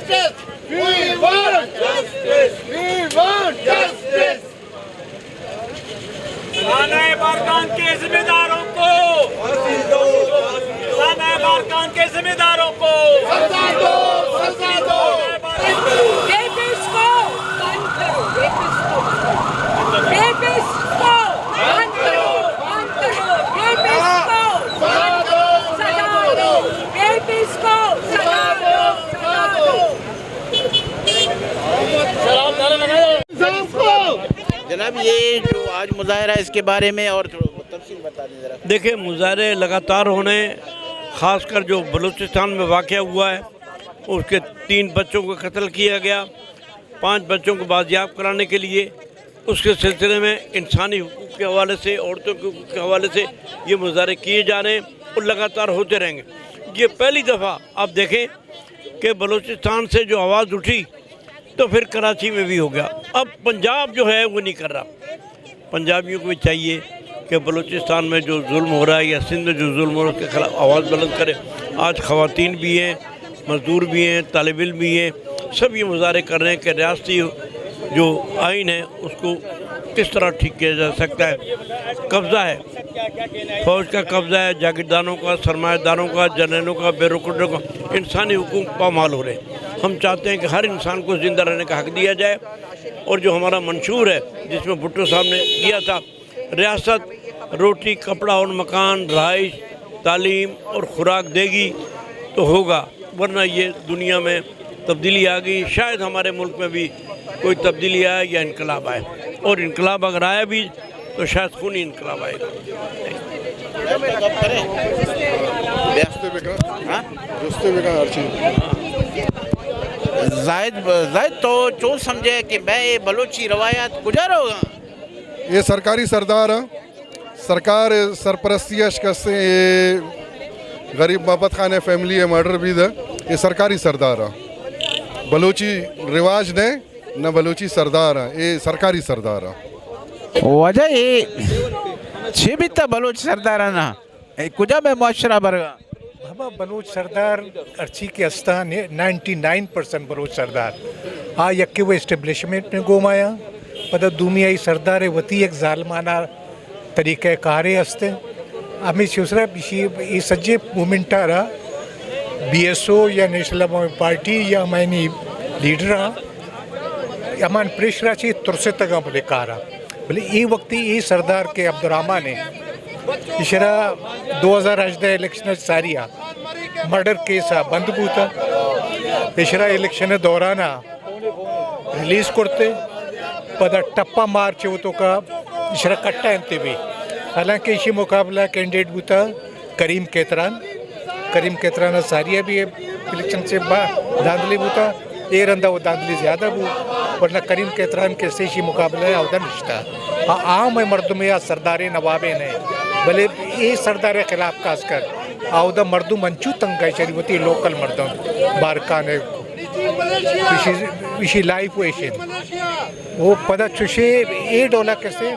justice. We want justice. We want justice. साना बारकान के जिम्मेदारों को फांसी दो, साना बारकान के जिम्मेदारों को सजा दो, सजा दो। रेपिस्ट को बंद करो, रेपिस्ट को बंद करो, रेपिस्ट को सजा दो, सजा दो, रेपिस्ट को सजा दो, सजा दो। जनाब, ये जो आज मुजाहरा है इसके बारे में और तफसील बता दें जरा। देखिए, मुजाहरे लगातार होने, ख़ासकर जो बलूचिस्तान में वाक़या हुआ है उसके 3 बच्चों को कत्ल किया गया, 5 बच्चों को बाजियाब कराने के लिए, उसके सिलसिले में इंसानी हुकूक़ के हवाले से, औरतों के हुकूक़ के हवाले से ये मुजाहरे किए जा रहे हैं और लगातार होते रहेंगे। ये पहली दफ़ा आप देखें कि बलूचिस्तान से जो आवाज़ उठी तो फिर कराची में भी हो गया। अब पंजाब जो है वो नहीं कर रहा। पंजाबियों को भी चाहिए कि बलूचिस्तान में जो जुल्म हो रहा है या सिंध में जो जुल्म हो रहा है उसके खिलाफ आवाज़ बुलंद करे। आज ख़वातीन भी हैं, मज़दूर भी हैं, तालिब इल्म भी हैं, सब ये मुजाहरे कर रहे हैं कि रियासती जो आइन है उसको किस तरह ठीक किया जा सकता है। कब्ज़ा है, फ़ौज का कब्ज़ा है, जागीरदारों का, सरमाएदारों का, जनरलों का, बेरुखुरों का, इंसानी हुकूक पामाल हो रहे हैं। हम चाहते हैं कि हर इंसान को ज़िंदा रहने का हक दिया जाए और जो हमारा मंशूर है जिसमें भुट्टो साहब ने किया था, रियासत रोटी, कपड़ा और मकान, रहाइश, तालीम और खुराक देगी तो होगा, वरना ये दुनिया में तब्दीली आ गई। शायद हमारे मुल्क में भी कोई तब्दीली आए या इनकलाब आए, और इनकलाब अगर आया भी तो शायद खूनी इनकलाब आएगा। जायद तो चो समझे कि मैं बलोची रवायात गुजारो। ये सरकारी सरदार है, सरकार सरपरस्ती करते ये गरीब मोहब्बत खान फैमिली है, मर्डर भी है। ये सरकारी सरदार है, बलोची रिवाज ने न बलोची सरदार है, ये सरकारी सरदार है। वजह ये छे भी तो बलोच सरदार है ना, कुजा में मुआशरा बरगा बाबा बलोच सरदार अर्ची के अस्तान 99% बलोच सरदार आ यक्के वो इस्टेब्लिशमेंट ने गोमाया पता दुमियाई सरदार वती एक जालमाना तरीक़े कारे हस्ते हमें शिवसरा ये सज्जे मूवमेंट आ रहा BSO या नेशनल पार्टी या हमारी लीडर अमान प्रेशरा ची तुरसे तक बोले कारा बोले ये वक्त ये सरदार के अब्दुर्रहमान ने इशरा 2018 इलेक्शन सारिया मर्डर केस बंद बूता इशरा इलेक्शन दौरान रिलीज करते पदा टप्पा मार्च तो का इशरा कट्टा अंते भी। हालांकि इसी मुकाबला कैंडिडेट बूता करीम केतरान सारिया भी इलेक्शन से दांदली बूता ये रंदा वो दांदली ज़्यादा बू, वरना करीम केतरान के से इसी मुकाबला आवदा रिश्ता आम मर्दम या सरदार नवाबे ने भले ये सरदार के खिलाफ खास कर आवदा मर्दू मंचू तंगाई चली होती लोकल मर्दम बारकान इसी लाइफ वो पता चुशे ये डोला कैसे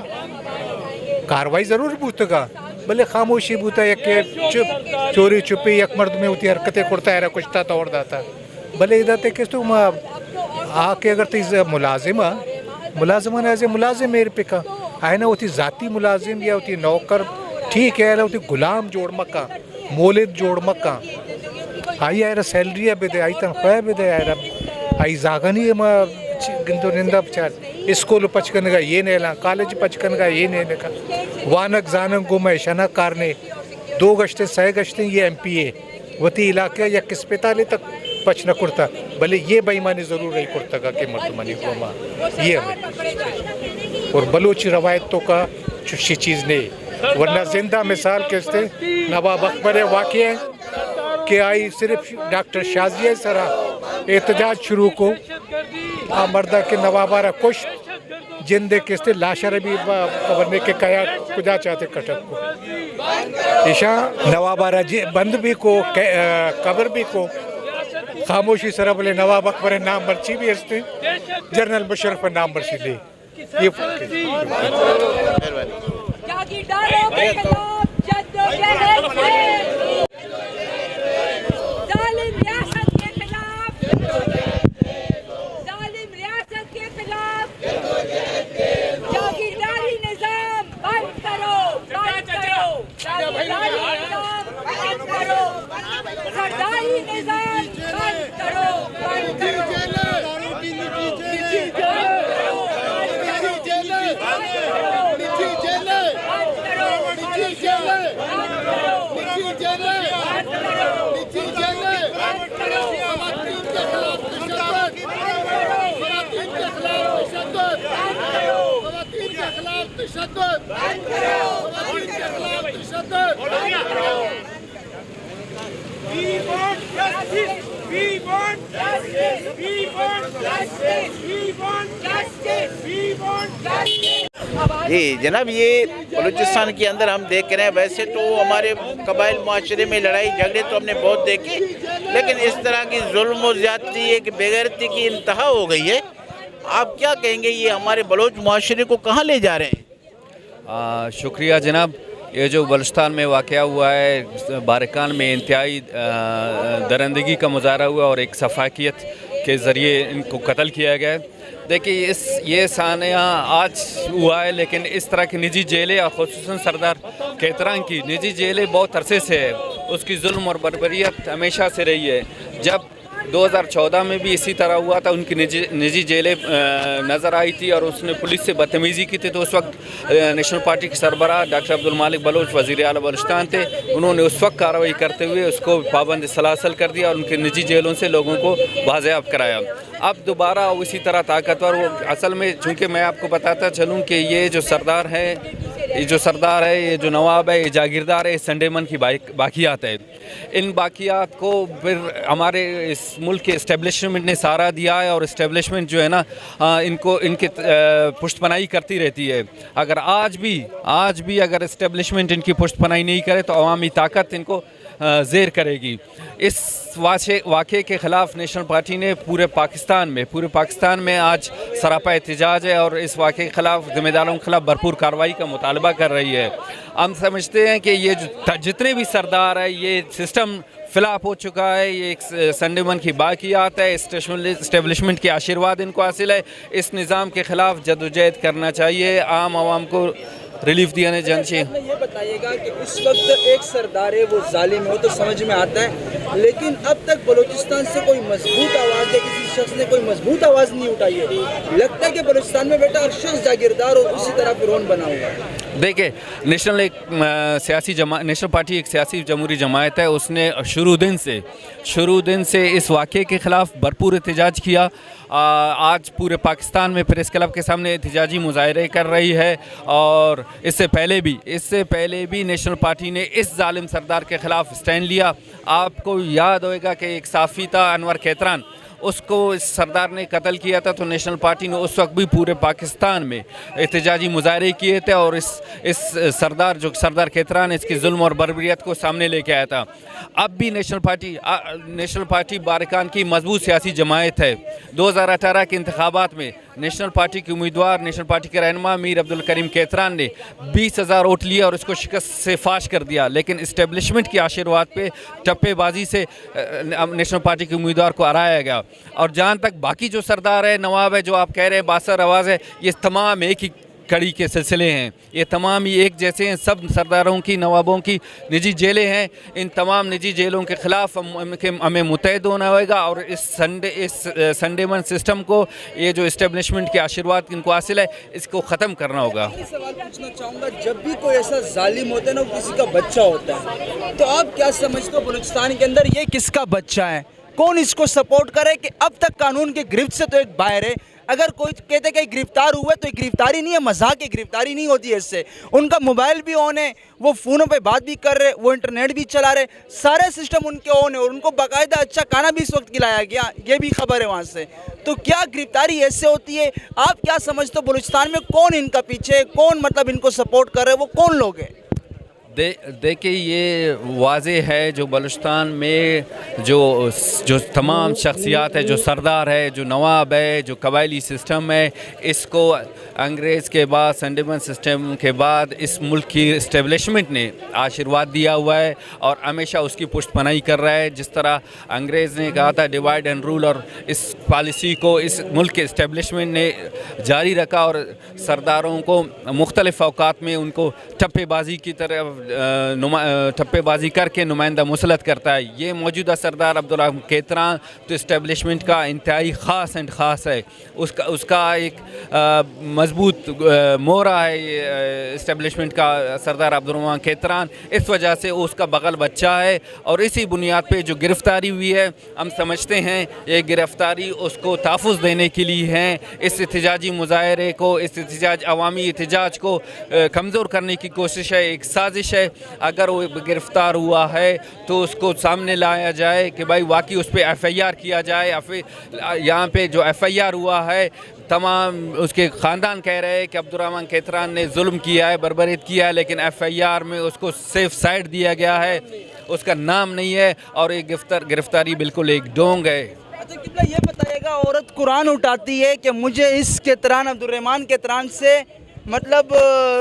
कार्रवाई ज़रूर बूतगा भले खामोशी बूता एक चुप चोरी चुपी एक मर्द में होती हरकतें करता है कुछ था तो और दाता भले इधर किस तुम आके अगर तो मुलाजिमा ने ऐसे मुलाजिम मेरे पे का है ना होती ज़ाती मुलाजिम या होती नौकर ठीक है होती गुलाम जोड़ मक्का मोलिद जोड़ मक्का आई यार सैलरी है बेदे आई तनख्वाह बेदे यार आई जागनी गिंदो निंदा बचार स्कूल पचकन का ये नेला कॉलेज पचकन का ये नेने का वानक जानक गुम शना कारने 2 गश्ते 6 गश्ते ये MPA वती इलाके या किस पेताले तक पच न कुर्ता भले ये बेईमानी ज़रूर रही कुर्ता का कि मर्दमानी गोमा ये हमें और बलोची रवायतों का चुशी चीज़ नहीं, वरना जिंदा मिसाल कहते नवाब अकबर वाक़या कि आई सिर्फ डॉक्टर शाजिया सरा एहतजाज शुरू को मर्दा के नवाबारा कुछ जिंदे किस्ते लाशर भी कबरने के कया कुजा चाहते कटक को ईशा नवाबारा बंद भी को कबर भी को खामोशी सरा बोले नवाब अकबर नाम बर्ची भी हंसते जनरल मुशर्रफ नाम बर्ची ले ये जालिम रियासत के खिलाफ इंतजार बंद करो, बंद करो। We want justice. We want justice. We want justice. We want justice. We want justice. जी जनाब, ये बलूचिस्तान के अंदर हम देख रहे हैं, वैसे तो हमारे कबाइल माशरे में लड़ाई झगड़े तो हमने बहुत देखे, लेकिन इस तरह की जुल्म और ज़्यादती एक बेगैरती की इंतहा हो गई है। आप क्या कहेंगे, ये हमारे बलोच माशरे को कहाँ ले जा रहे हैं? शुक्रिया जनाब। ये जो बलूचिस्तान में वाक़या हुआ है, बारकान में इंतहाई दरंदगी का मुजाहरा हुआ और एक सफाकियत के ज़रिए इनको कत्ल किया गया है। देखिए ये सानिया आज हुआ है, लेकिन इस तरह की निजी जेलें और ख़ुसूसन सरदार केतरान की निजी जेलें बहुत अरसे से है। उसकी जुल्म और बर्बरियत हमेशा से रही है। जब 2014 में भी इसी तरह हुआ था, उनकी निजी जेलें नज़र आई थी और उसने पुलिस से बदतमीज़ी की थी, तो उस वक्त नेशनल पार्टी के सरबराह डॉक्टर अब्दुल मालिक बलोच वज़ीर आला बलूचिस्तान थे। उन्होंने उस वक्त कार्रवाई करते हुए उसको पाबंद सलासल कर दिया और उनके निजी जेलों से लोगों को बाज़ेयाब कराया। अब दोबारा इसी तरह ताकतवर वो, असल में चूँकि मैं आपको बताता चलूँ कि ये जो सरदार है, ये जो नवाब है, ये जागीरदार है, संडे मन की बाकियात है। इन बाकियात को फिर हमारे इस मुल्क के इस्टेब्लिशमेंट ने सहारा दिया है और इस्टेब्लिशमेंट जो है ना, इनके पुष्टपनाही करती रहती है। अगर आज भी अगर इस्टेब्लिशमेंट इनकी पुष्टपनाही नहीं करे तो अवामी ताकत इनको ज़ेर करेगी। इस वाक़े के ख़िलाफ़ नेशनल पार्टी ने पूरे पाकिस्तान में आज सरापा एहतजाज है और इस वाक़े के ख़िलाफ़ ज़िम्मेदारों के ख़िलाफ़ भरपूर कार्रवाई का मुतालबा कर रही है। हम समझते हैं कि ये जितने भी सरदार है, ये सिस्टम फ़िलाप हो चुका है। ये एक संडे मन की बाकियात है, इस्टेब्लिशमेंट के आशीर्वाद इनको हासिल है। इस निज़ाम के ख़िलाफ़ जदोजहद करना चाहिए, आम आवाम को रिलीफ दिया ने जन से। ये बताइएगा कि इस वक्त एक सरदार है वो जालिम हो तो समझ में आता है, लेकिन अब तक बलूचिस्तान से कोई मजबूत आवाज़ है, किसी शख्स ने कोई मजबूत आवाज़ नहीं उठाई है। लगता है कि बलूचिस्तान में बैठा हर शख्स जागीरदार और उसी तरह फिरौन बना हुआ है। देखिए, नेशनल पार्टी एक सियासी जमहूरी जमायत है। उसने शुरू दिन से इस वाक़े के ख़िलाफ़ भरपूर एहतजाज किया। आज पूरे पाकिस्तान में प्रेस क्लब के सामने एहतजाजी मुजाहरे कर रही है और इससे पहले भी नेशनल पार्टी ने इस जालिम सरदार के ख़िलाफ़ स्टैंड लिया। आपको याद होएगा कि एक साफ़ी था अनवर केतरान, उसको इस सरदार ने कत्ल किया था, तो नेशनल पार्टी ने उस वक्त भी पूरे पाकिस्तान में एहतजाजी मुजाहरे किए थे और इस सरदार केतरान इसकी जुल्म और बर्बरियत को सामने लेके आया था। अब भी नेशनल पार्टी बारकान की मजबूत सियासी जमायत है। 2018 के इंतखाबात में नेशनल पार्टी के उम्मीदवार, नेशनल पार्टी के रहनुमा मीर अब्दुल करीम केतरान ने 20,000 वोट लिए और इसको शिकस्त से फाश कर दिया। लेकिन इस्टेब्लिशमेंट के आशीर्वाद पे टप्पेबाजी से नेशनल पार्टी के उम्मीदवार को हराया गया। और जहाँ तक बाकी जो सरदार है, नवाब है, जो आप कह रहे हैं बासर आवाज़ है, ये तमाम एक ही कड़ी के सिलसिले हैं। ये तमाम ही एक जैसे हैं। सब सरदारों की, नवाबों की निजी जेलें हैं। इन तमाम निजी जेलों के ख़िलाफ़ हमें मुतहद होना होगा और इस संडेमन सिस्टम को, ये जो इस्टेब्लिशमेंट के आशीर्वाद इनको हासिल है, इसको ख़त्म करना होगा। सवाल पूछना चाहूँगा, जब भी कोई ऐसा जालिम होता है ना, किसी का बच्चा होता है, तो आप क्या समझते हो बलूचिस्तान के अंदर ये किसका बच्चा है? कौन इसको सपोर्ट करे कि अब तक कानून के गिरफ्त से तो एक बाहर है। अगर कोई कहते कि गिरफ्तार हुए तो गिरफ्तारी नहीं है, मजाक की गिरफ्तारी नहीं होती है। इससे उनका मोबाइल भी ऑन है, वो फ़ोनों पे बात भी कर रहे, वो इंटरनेट भी चला रहे, सारे सिस्टम उनके ऑन है और उनको बाकायदा अच्छा खाना भी इस वक्त खिलाया गया, ये भी खबर है वहाँ से। तो क्या गिरफ्तारी ऐसे होती है? आप क्या समझते हो बलूचिस्तान में कौन इनका पीछे, कौन मतलब इनको सपोर्ट कर रहे, वो कौन लोग हैं? देखिए, ये वाज़े है जो बलूचिस्तान में जो तमाम शख्सियात है, जो सरदार है, जो नवाब है, जो कबायली सिस्टम है, इसको अंग्रेज़ के बाद, संडेमन सिस्टम के बाद इस मुल्क की इस्टेब्लिशमेंट ने आशीर्वाद दिया हुआ है और हमेशा उसकी पुष्टपनाही कर रहा है। जिस तरह अंग्रेज़ ने कहा था डिवाइड एंड रूल, और इस पॉलिसी को इस मुल्क के इस्टेब्लिशमेंट ने जारी रखा और सरदारों को मुख्तलिफ़ औकात में उनको टप्पेबाजी की तरफ ठप्पेबाजी करके नुमाइंदा मुसलत करता है। ये मौजूदा सरदार अब्दुर्रहमान केतरान तो इस्टेब्लिशमेंट का इंतहाई ख़ास है। उसका एक मजबूत मोहरा है ये इस्टेब्लिशमेंट का सरदार अब्दुर्रहमान केतरान। इस वजह से उसका बगल बच्चा है और इसी बुनियाद पे जो गिरफ़्तारी हुई है, हम समझते हैं ये गिरफ़्तारी उसको तहफ़्फ़ुज़ देने के लिए है। इस एहतजाजी मुज़ाहरे को, इस अवामी एहतजाज को कमज़ोर करने की कोशिश है, एक साजिश है। अगर वो गिरफ़्तार हुआ है तो उसको सामने लाया जाए कि भाई वाकई उस पर FIR किया जाए। यहाँ पे जो FIR हुआ है, तमाम उसके ख़ानदान कह रहे हैं कि अब्दुर्रहमान केतरान ने जुल्म किया है, बर्बरीत किया है, लेकिन FIR में उसको सेफ साइड दिया गया है, उसका नाम नहीं है और ये गिरफ़्तारी बिल्कुल एक डोंग है। अच्छा किबला ये बताइएगा, औरत कुरान उठाती है कि मुझे इस केतरान अब्दुर्रहमान केतरान से मतलब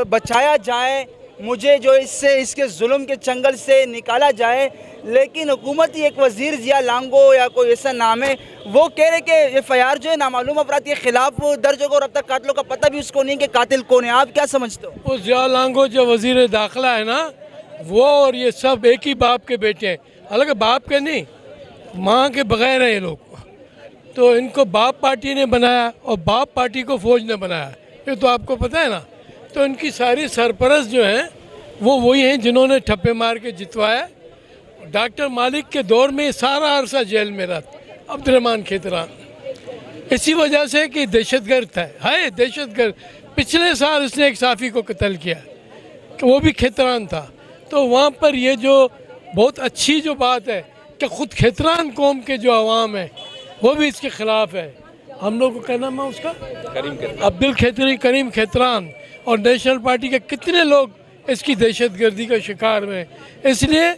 बचाया जाए, मुझे जो इसके जुल्म के चंगल से निकाला जाए, लेकिन हुकूमती एक वज़ीर ज़िया लांगो या कोई ऐसा नाम है, वो कह रहे कि FIR जो है नामालूम अफराद के ख़िलाफ़ दर्ज होगा और अब तक कातिलों का पता भी उसको नहीं कि कातिल कौन है। आप क्या समझते हो? वो ज़िया लांगो जो वज़ीर दाखिला है ना, वो और ये सब एक ही बाप के बेटे हैं। हालांकि बाप के नहीं, माँ के बग़ैर हैं ये लोग। तो इनको बाप पार्टी ने बनाया और बाप पार्टी को फ़ौज ने बनाया, ये तो आपको पता है ना। तो इनकी सारी सरपरस्त जो हैं वो वही हैं जिन्होंने ठप्पे मार के जितवाया। डॉक्टर मालिक के दौर में सारा अरसा जेल में रहा अब्दुर्रहमान केतरान, इसी वजह से कि दहशतगर्द था, है दहशतगर्द। पिछले साल इसने एक साफ़ी को कत्ल किया, कि वो भी केतरान था। तो वहाँ पर ये जो बहुत अच्छी जो बात है कि ख़ुद केतरान कौम के जो अवाम है वो भी इसके ख़िलाफ़ है। हम लोग को क्या नाम है उसका, करीम केतरान, और नेशनल पार्टी के कितने लोग इसकी दहशतगर्दी का शिकार हुए। इसलिए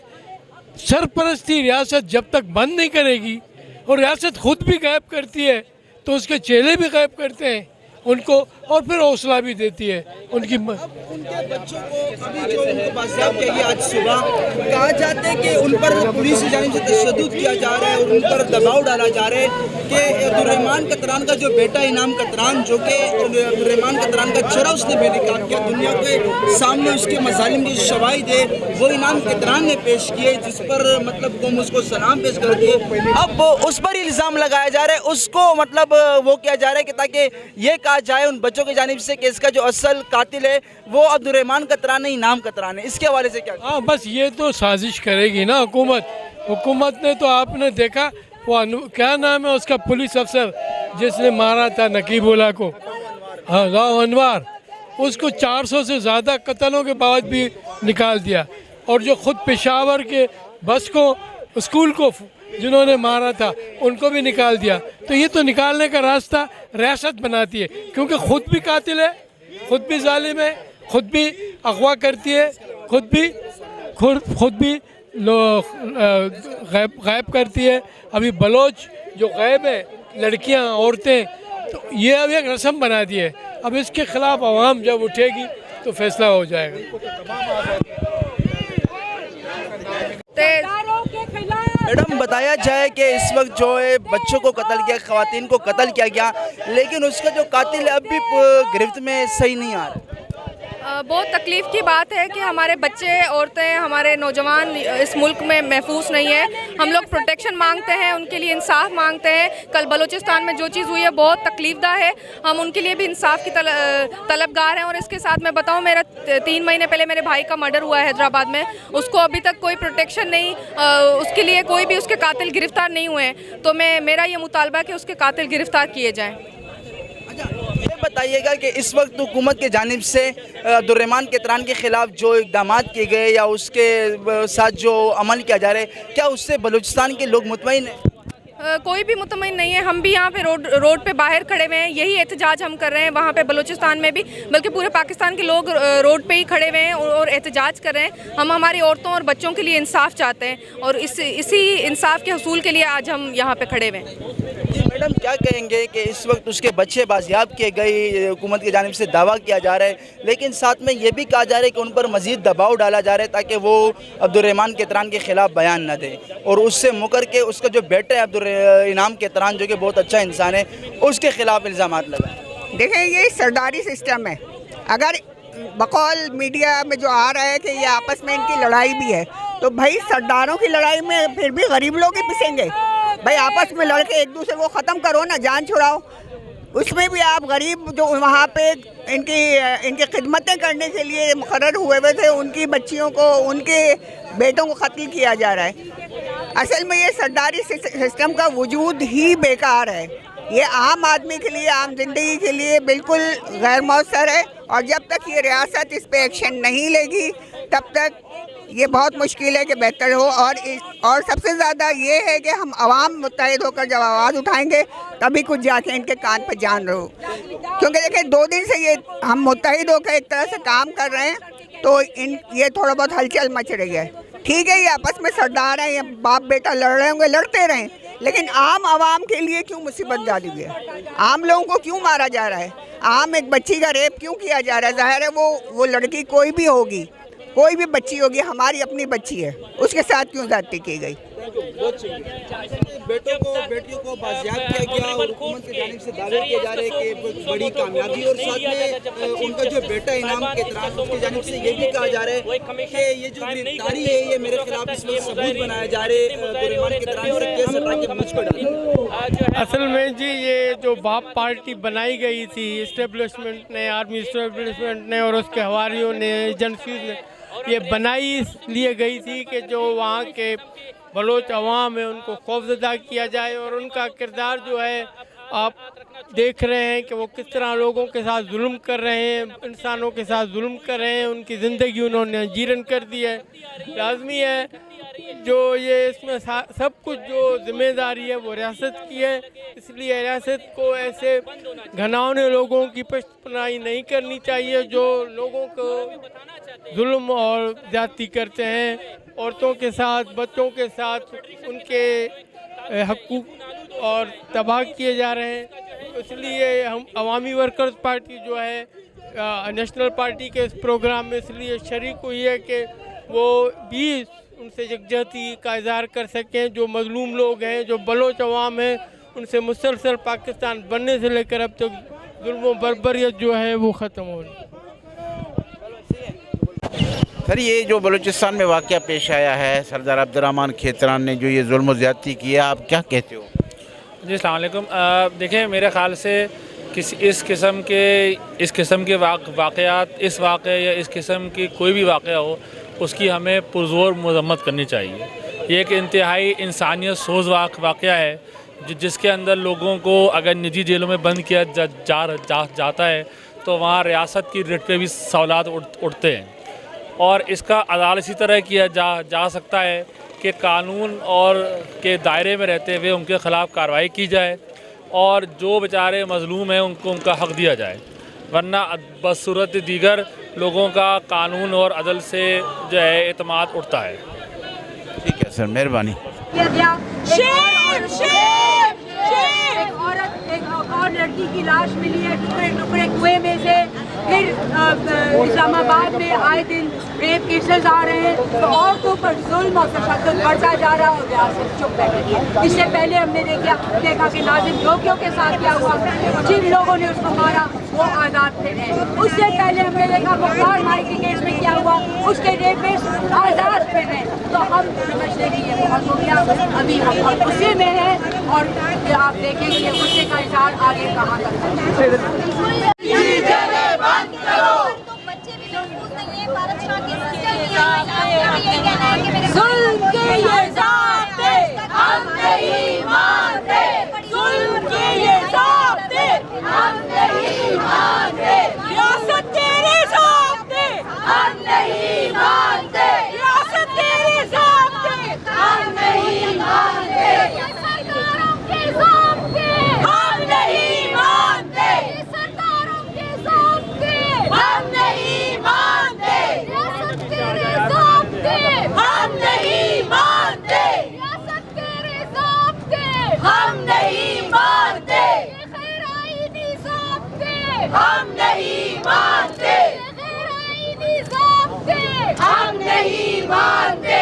सरपरस्ती रियासत जब तक बंद नहीं करेगी और रियासत खुद भी गायब करती है तो उसके चेले भी गायब करते हैं उनको, और फिर हौसला भी देती है उनके बच्चों को। अभी जो उनको बाज़ियाब किया गया आज सुबह, कहा जाता है कि उन पर पुलिस की जानिब से तशद्दुद किया जा रहा है और उन पर दबाव डाला जा रहा है कि अब्दुर्रहमान केतरान का जो बेटा इनाम केतरान, जो कि अब्दुर्रहमान केतरान का चेहरा उसने बेनकाब किया, दुनिया के सामने उसके मज़ालिम की शवाहिद है, वो इनाम केतरान ने पेश किए, जिस पर मतलब कौम उसको सलाम पेश कर दिए। अब उस पर इल्ज़ाम लगाया जा रहा है, उसको मतलब वो किया जा रहा है कि ताकि ये कहा जाए उन बच्चों की जानिब से कि इसका जो असल कातिल है वो अब्दुर्रहमान केतरान नहीं, इनाम केतरान है। इसके हवाले से क्या? हाँ, बस ये तो साजिश करेगी ना हुकूमत ने। तो आपने देखा वो क्या नाम है उसका पुलिस अफसर जिसने मारा था नकीबुल्लाह को, हाँ राव अनवर, उसको 400 से ज़्यादा कत्लों के बाद भी निकाल दिया। और जो खुद पेशावर के बस को, स्कूल को जिन्होंने मारा था उनको भी निकाल दिया। तो ये तो निकालने का रास्ता रियासत बनाती है, क्योंकि खुद भी कातिल है, खुद भी जालिम है, खुद भी अगवा करती है, खुद भी गायब करती है। अभी बलोच जो गायब है, लड़कियां, औरतें, तो ये अब एक रस्म बना दी है। अब इसके ख़िलाफ़ आवाम जब उठेगी तो फैसला हो जाएगा। मैडम बताया जाए कि इस वक्त जो है बच्चों को कत्ल किया, ख़वातीन को कत्ल किया गया, लेकिन उसका जो कातिल है अब भी गिरफ्त में सही नहीं आ रहा। बहुत तकलीफ़ की बात है कि हमारे बच्चे, औरतें, हमारे नौजवान इस मुल्क में महफूज नहीं है। हम लोग प्रोटेक्शन मांगते हैं, उनके लिए इंसाफ मांगते हैं। कल बलूचिस्तान में जो चीज़ हुई है बहुत तकलीफ़दा है, हम उनके लिए भी इंसाफ की तलबगार हैं। और इसके साथ मैं बताऊं, मेरा 3 महीने पहले मेरे भाई का मर्डर हुआ है हैदराबाद में, उसको अभी तक कोई प्रोटेक्शन नहीं, उसके लिए कोई भी उसके कातिल गिरफ़्तार नहीं हुए हैं। तो मेरा ये मुतालबा है कि उसके कातिल गिरफ़्तार किए जाएँ। ये बताइएगा कि इस वक्त हुकूमत की जानिब से अब्दुर्रहमान केतरान के ख़िलाफ़ जो इक़दाम किए गए या उसके साथ जो अमल किया जा रहा है, क्या उससे बलूचिस्तान के लोग मुतमईन हैं? कोई भी मुतमईन नहीं है। हम भी यहाँ पे रोड पे बाहर खड़े हुए हैं, यही एहतजाज हम कर रहे हैं। वहाँ पे बलूचिस्तान में भी, बल्कि पूरे पाकिस्तान के लोग रोड पे ही खड़े हुए हैं और एहतजाज कर रहे हैं। हम हमारी औरतों और बच्चों के लिए इंसाफ चाहते हैं और इसी इंसाफ के हसूल के लिए आज हम यहाँ पे खड़े हुए हैं। मैडम क्या कहेंगे कि इस वक्त उसके बच्चे बाजियाब किए गए, हुकूमत की जानिब से दावा किया जा रहा है, लेकिन साथ में ये भी कहा जा रहा है कि उन पर मज़ीद दबाव डाला जा रहा है ताकि वो अब्दुर्रहमान केतरान के ख़िलाफ़ बयान न दे और उससे मुकर के उसका जो बेटा है इनाम केतरान, जो कि बहुत अच्छा इंसान है, उसके ख़िलाफ़ इल्ज़ामात लगाए। देखें, ये सरदारी सिस्टम है। अगर बकौल मीडिया में जो आ रहा है कि ये आपस में इनकी लड़ाई भी है, तो भाई सरदारों की लड़ाई में फिर भी गरीब लोग ही पिसेंगे। भाई आपस में लड़के एक दूसरे को ख़त्म करो ना, जान छुड़ाओ। उसमें भी आप गरीब जो वहाँ पे इनकी खिदमतें करने के लिए मुकर्रर हुए थे, उनकी बच्चियों को, उनके बेटों को कत्ल किया जा रहा है। असल में ये सरदारी सिस्टम का वजूद ही बेकार है। ये आम आदमी के लिए, आम जिंदगी के लिए बिल्कुल गैर मौसर है। और जब तक ये रियासत इस पे एक्शन नहीं लेगी तब तक ये बहुत मुश्किल है कि बेहतर हो। और सबसे ज़्यादा ये है कि हम आवाम मुत्तहिद होकर जब आवाज़ उठाएंगे तभी कुछ जाके इनके कान पर जान रहो। क्योंकि देखिए 2 दिन से ये हम मुत्तहिद होकर एक तरह से काम कर रहे हैं, तो ये थोड़ा बहुत हलचल मच रही है। ठीक है, ये आपस में सरदार हैं, ये बाप बेटा लड़ रहे होंगे, लड़ते रहें, लेकिन आम आवाम के लिए क्यों मुसीबत डाली हुई है? आम लोगों को क्यों मारा जा रहा है? आम एक बच्ची का रेप क्यों किया जा रहा है? जाहिर है वो लड़की कोई भी होगी, कोई भी बच्ची होगी, हमारी अपनी बच्ची है, उसके साथ क्यों ज्यादती की गई? बेटियों को बाजियाब किया गया और हुकूमत की जानिब से दावे किए जा रहे हैं कि बड़ी कामयाबी, और साथ में उनका जो बेटा इनाम के तरफ उसकी जानिब से ये भी कहा जा रहा है कि ये जो गिरफ्तारी है ये मेरे खिलाफ इसमें सबूत बनाए जा रहे हैं। असल में जी ये जो बाप पार्टी बनाई गई थी इस्टेब्लिशमेंट ने, आर्मी इस्टेब्लिशमेंट ने और उसके हवारियों ने, एजेंसीज ने, ये बनाई इसलिए गई थी कि जो वहाँ के बलोच अवाम है उनको खौफजदा किया जाए। और उनका किरदार जो है आप देख रहे हैं कि वो किस तरह लोगों के साथ जुल्म कर रहे हैं, इंसानों के साथ जुल्म कर रहे हैं, उनकी ज़िंदगी उन्होंने जीरन कर दी है। लाजमी है जो ये इसमें सब कुछ जो जिम्मेदारी है वो रियासत की है, इसलिए रियासत को ऐसे घनावने लोगों की पनाही नहीं करनी चाहिए जो लोगों को जुल्म और ज़्यादती करते हैं, औरतों के साथ, बच्चों के साथ उनके हकूक़ और तबाह किए जा रहे हैं। इसलिए हम अवामी वर्कर्स पार्टी जो है नेशनल पार्टी के इस प्रोग्राम में इसलिए शरीक हुई है कि वो भी उनसे यकजहती का इज़हार कर सकें। जो मजलूम लोग हैं, जो बलोच अवाम हैं, उनसे मुसलसल पाकिस्तान बनने से लेकर अब तक जुल्म बर्बरियत जो है वो ख़त्म हो रही है। सर, ये जो बलूचिस्तान में वाक़या पेश आया है, सरदार अब्दुर्रहमान खेतरान ने जो ये जुल्म ज़्यादती की है, आप क्या कहते हो? जी अस्सलाम वालेकुम। देखिए मेरे ख़्याल से इस किस्म के वाक़यात, इस वाक़े या इस किस्म की कोई भी वाक़या हो, उसकी हमें पुरज़ोर मज़म्मत करनी चाहिए। ये एक इंतहाई इंसानियत सोज़ वाक़या है जिसके अंदर लोगों को अगर निजी जेलों में बंद किया जाता है तो वहाँ रियासत की रिट पे भी सवालात उठते हैं। और इसका अदालत इसी तरह किया जा सकता है कि कानून और के दायरे में रहते हुए उनके ख़िलाफ़ कार्रवाई की जाए और जो बेचारे मज़लूम हैं उनको उनका हक़ दिया जाए, वरना बसूरत दीगर लोगों का कानून और अदल से जो है एतमाद उठता है। ठीक है सर, मेहरबानी। एक और लड़की की लाश मिली है टुकड़े टुकड़े कुएं में से। फिर इस्लामाबाद में आए दिन रेप केसेस आ रहे हैं, तो औरतों पर जुल्म और तशद्दुद बढ़ता जा रहा है और रियासत चुप बैठी है। इससे पहले हमने देखा कि नाज़िम जोगियों के साथ क्या हुआ, जिन लोगों ने उसको मारा वो आज़ाद थे। उससे पहले हमने देखा मुख्तार माई के केस में क्या हुआ, उसके रेपिस्ट आज़ाद पे हैं। तो हम समझते कि ये बहुत हो गया, अभी हम गुस्से में हैं और आप देखेंगे ये गुस्से का इज़हार आगे कहाँ तक है। जुल्म के ये ज़ाब्ते हम नहीं मानते, जुल्म के ये ज़ाब्ते हम नहीं मानते, रियासत तेरे ज़ाब्ते हम नहीं मानते, रियासत तेरे ज़ाब्ते हम नहीं मानते, सरकारों के ज़ाब्ते हम नहीं मानते, सरकारों के ज़ाब्ते हम नहीं मानते, रियासत तेरे ज़ाब्ते हम नहीं मानते, रियासत तेरे ज़ाब्ते हम नहीं मानते, गैर-आईनी ज़ाब्ते हम नहीं मानते, गैर-आईनी ज़ाब्ते हम नहीं मानते।